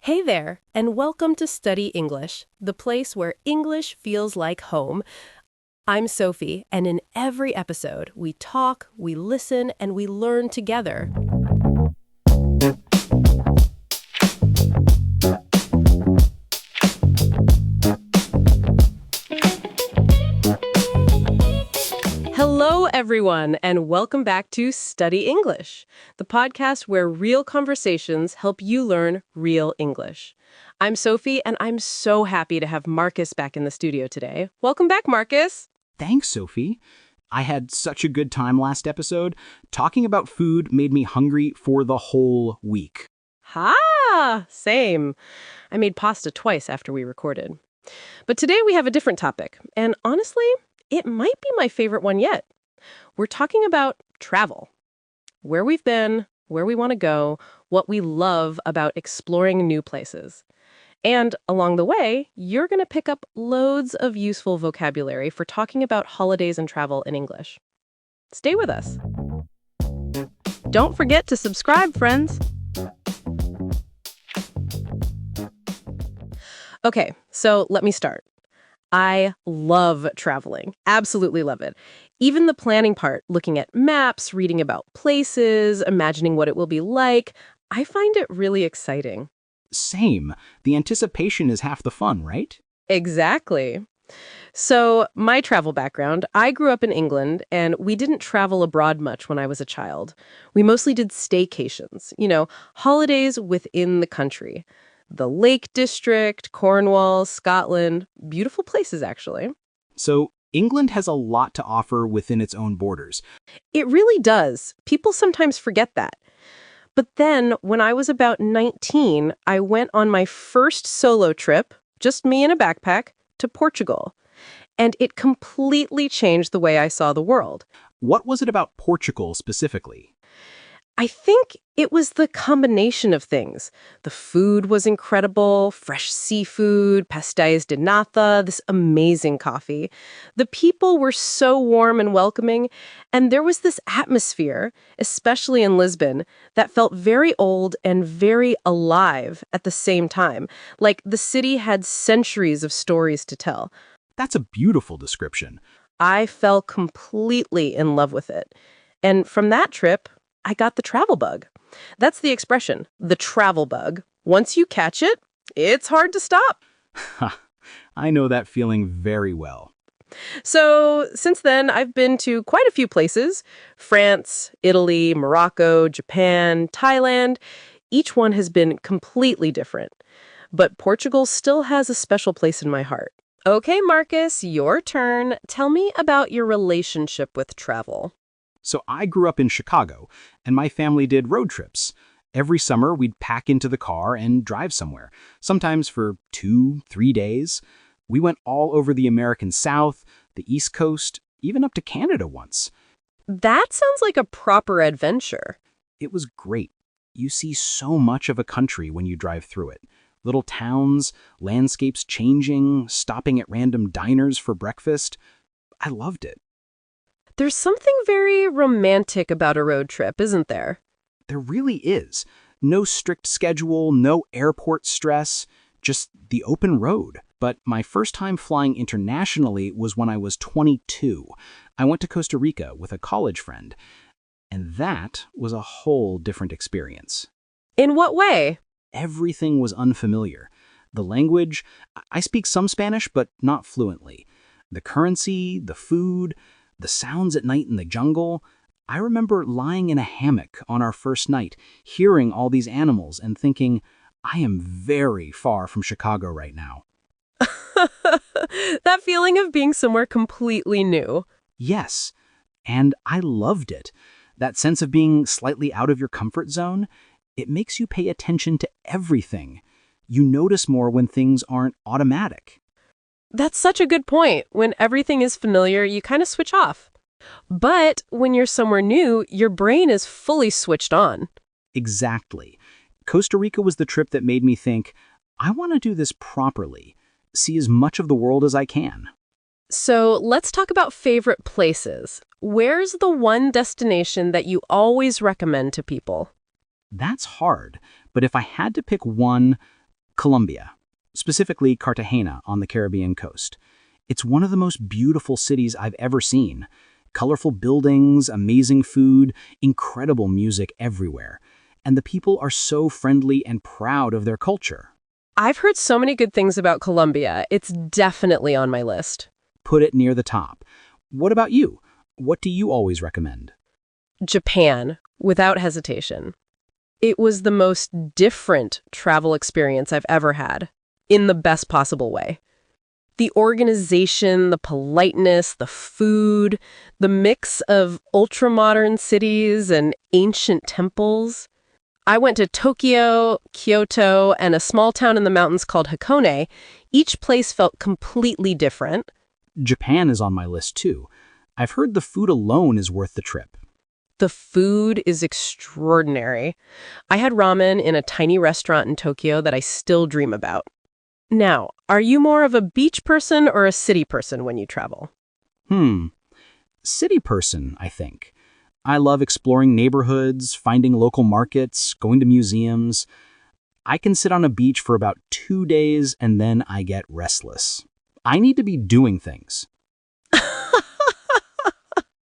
Hey there, and welcome to Study English, the place where English feels like home. I'm Sophie, and in every episode, we talk, we listen, and we learn together. Hello, everyone, and welcome back to Study English, the podcast where real conversations help you learn real English. I'm Sophie, and I'm so happy to have Marcus back in the studio today. Welcome back, Marcus. Thanks, Sophie. I had such a good time last episode. Talking about food made me hungry for the whole week. Ha! Same. I made pasta twice after we recorded. But today we have a different topic, and honestly, it might be my favorite one yet. We're talking about travel. Where we've been, where we want to go, what we love about exploring new places. And along the way, you're going to pick up loads of useful vocabulary for talking about holidays and travel in English. Stay with us. Don't forget to subscribe, friends. Okay, so let me start. I love traveling. Absolutely love it. Even the planning part, looking at maps, reading about places, imagining what it will be like, I find it really exciting. Same. The anticipation is half the fun, right? Exactly. So, my travel background, I grew up in England, and we didn't travel abroad much when I was a child. We mostly did staycations, holidays within the country. The Lake District, Cornwall, Scotland, beautiful places, actually. So, England has a lot to offer within its own borders. It really does. People sometimes forget that. But then, when I was about 19, I went on my first solo trip, just me in a backpack, to Portugal. And it completely changed the way I saw the world. What was it about Portugal specifically? I think it was the combination of things. The food was incredible, fresh seafood, pastéis de nata, this amazing coffee. The people were so warm and welcoming, and there was this atmosphere, especially in Lisbon, that felt very old and very alive at the same time, like the city had centuries of stories to tell. That's a beautiful description. I fell completely in love with it. And from that trip, I got the travel bug. That's the expression, the travel bug. Once you catch it, it's hard to stop. I know that feeling very well. So since then, I've been to quite a few places: France, Italy, Morocco, Japan, Thailand. Each one has been completely different. But Portugal still has a special place in my heart. Okay, Marcus, your turn. Tell me about your relationship with travel. So I grew up in Chicago, and my family did road trips. Every summer, we'd pack into the car and drive somewhere, sometimes for 2-3 days. We went all over the American South, the East Coast, even up to Canada once. That sounds like a proper adventure. It was great. You see so much of a country when you drive through it. Little towns, landscapes changing, stopping at random diners for breakfast. I loved it. There's something very romantic about a road trip, isn't there? There really is. No strict schedule, no airport stress, just the open road. But my first time flying internationally was when I was 22. I went to Costa Rica with a college friend, and that was a whole different experience. In what way? Everything was unfamiliar. The language, I speak some Spanish, but not fluently. The currency, the food, the sounds at night in the jungle. I remember lying in a hammock on our first night, hearing all these animals and thinking, I am very far from Chicago right now. That feeling of being somewhere completely new. Yes, and I loved it. That sense of being slightly out of your comfort zone, it makes you pay attention to everything. You notice more when things aren't automatic. That's such a good point. When everything is familiar, you kind of switch off. But when you're somewhere new, your brain is fully switched on. Exactly. Costa Rica was the trip that made me think, I want to do this properly, see as much of the world as I can. So let's talk about favorite places. Where's the one destination that you always recommend to people? That's hard, but if I had to pick one, Colombia, specifically Cartagena on the Caribbean coast. It's one of the most beautiful cities I've ever seen. Colorful buildings, amazing food, incredible music everywhere. And the people are so friendly and proud of their culture. I've heard so many good things about Colombia. It's definitely on my list. Put it near the top. What about you? What do you always recommend? Japan, without hesitation. It was the most different travel experience I've ever had, in the best possible way. The organization, the politeness, the food, the mix of ultra-modern cities and ancient temples. I went to Tokyo, Kyoto, and a small town in the mountains called Hakone. Each place felt completely different. Japan is on my list too. I've heard the food alone is worth the trip. The food is extraordinary. I had ramen in a tiny restaurant in Tokyo that I still dream about. Now, are you more of a beach person or a city person when you travel? City person, I think. I love exploring neighborhoods, finding local markets, going to museums. I can sit on a beach for about 2 days and then I get restless. I need to be doing things.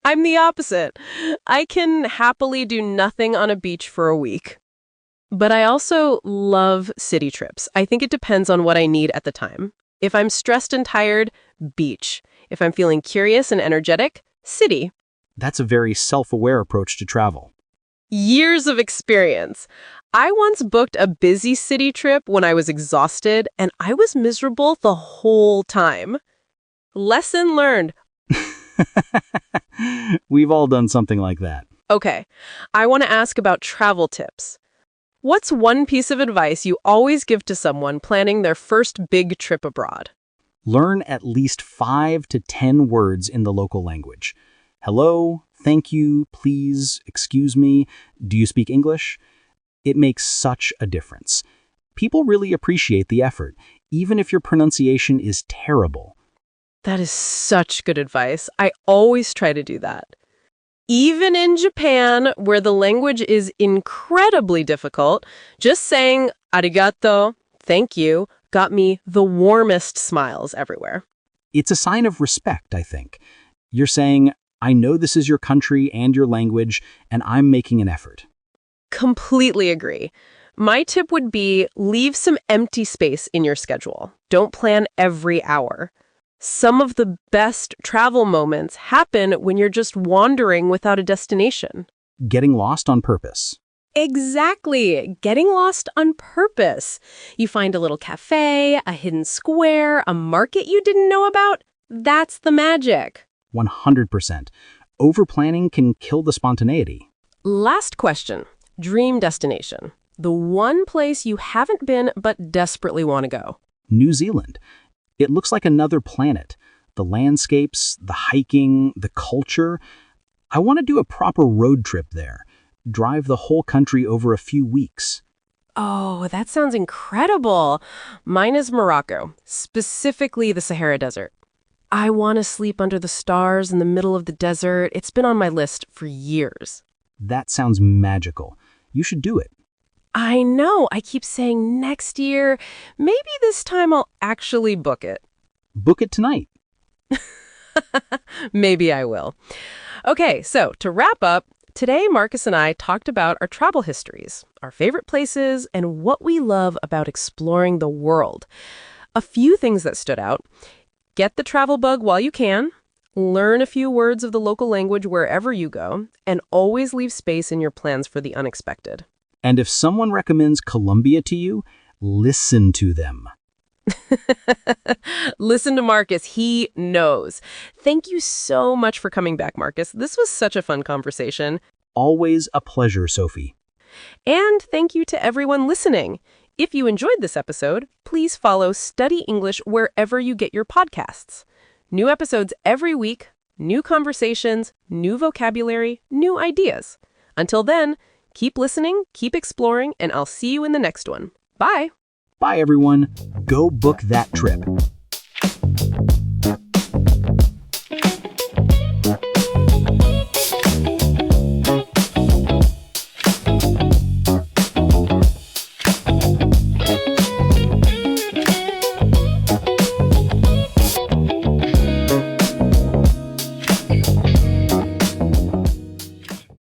I'm the opposite. I can happily do nothing on a beach for a week. But I also love city trips. I think it depends on what I need at the time. If I'm stressed and tired, beach. If I'm feeling curious and energetic, city. That's a very self-aware approach to travel. Years of experience. I once booked a busy city trip when I was exhausted, and I was miserable the whole time. Lesson learned. We've all done something like that. Okay, I want to ask about travel tips. What's one piece of advice you always give to someone planning their first big trip abroad? Learn at least 5 to 10 words in the local language. Hello, thank you, please, excuse me. Do you speak English? It makes such a difference. People really appreciate the effort, even if your pronunciation is terrible. That is such good advice. I always try to do that. Even in Japan, where the language is incredibly difficult, just saying arigato, thank you, got me the warmest smiles everywhere. It's a sign of respect, I think. You're saying, I know this is your country and your language, and I'm making an effort. Completely agree. My tip would be leave some empty space in your schedule. Don't plan every hour. Some of the best travel moments happen when you're just wandering without a destination. Getting lost on purpose. Exactly. Getting lost on purpose. You find a little cafe, a hidden square, a market you didn't know about. That's the magic. 100%. Overplanning can kill the spontaneity. Last question. Dream destination. The one place you haven't been but desperately want to go. New Zealand. It looks like another planet. The landscapes, the hiking, the culture. I want to do a proper road trip there. Drive the whole country over a few weeks. Oh, that sounds incredible. Mine is Morocco, specifically the Sahara Desert. I want to sleep under the stars in the middle of the desert. It's been on my list for years. That sounds magical. You should do it. I know. I keep saying next year. Maybe this time I'll actually book it. Book it tonight. Maybe I will. Okay, so to wrap up, today Marcus and I talked about our travel histories, our favorite places, and what we love about exploring the world. A few things that stood out. Get the travel bug while you can. Learn a few words of the local language wherever you go. And always leave space in your plans for the unexpected. And if someone recommends Colombia to you, listen to them. Listen to Marcus. He knows. Thank you so much for coming back, Marcus. This was such a fun conversation. Always a pleasure, Sophie. And thank you to everyone listening. If you enjoyed this episode, please follow Study English wherever you get your podcasts. New episodes every week, new conversations, new vocabulary, new ideas. Until then, keep listening, keep exploring, and I'll see you in the next one. Bye! Bye, everyone. Go book that trip.